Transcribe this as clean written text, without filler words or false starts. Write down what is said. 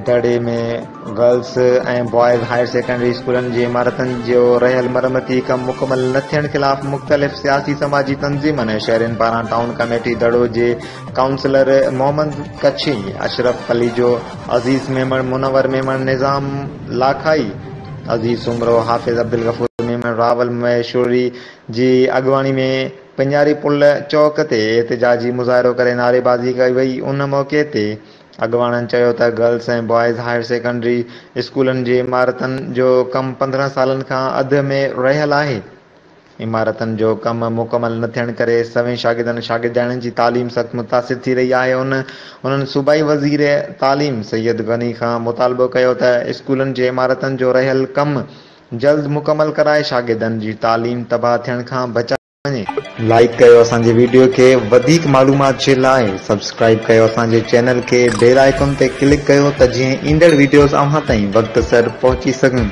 दड़े में गर्ल्स ऐं boys higher secondary स्कूलनि जी इमारतनि जो रहियल मरमती कम मुकमल न थियण ख़िलाफ़ मुख़्तलिफ़ सियासी समाजी तंज़ीमनि ऐं शहरियुनि पारां टाउन कमेटी दड़ो जे काउंसलर मोहम्मद कच्छी, अशरफ अली जो अज़ीज़ मेमण, मुनवर मेमण, निज़ाम लाखाई, अज़ीज़ सुमरो, हाफ़िज़ अब्दुल गफ़ूर मेमण, रावल मैशूरी जी अॻवानी में पंजारी पुल चौक ते एहतिजाजी मुज़ाहिरो करे नारेबाज़ी कई वई। उन मौक़े ते अॻवाननि चयो त गर्ल्स ऐं बॉयज़ हायर सेकेंडरी स्कूलनि जी इमारतनि जो कमु 15 सालनि खां अधु में रहियल आहे। इमारतनि जो कमु मुकमल न थियण करे सवें शागिर्दनि जी तालीम सख़्तु मुतासिर थी रही आहे। उन्हनि सूबाई वज़ीर तालीम सैयद गनी खां मुतालबो कयो त स्कूलनि जी इमारतनि जो रहियल कमु जल्द मुकमल कराए शागिर्दनि जी तालीम तबाह थियण खां बचाए वञे। लाइक कयो असांजे वीडियो खे। वधीक मालूमात जे लाइ सब्सक्राइब कयो असांजे चैनल खे। बेल आइकन ते क्लिक कयो त जीअं ईंदड़ वीडियोस अव्हां ताईं वक़्त सर पहुची सघनि।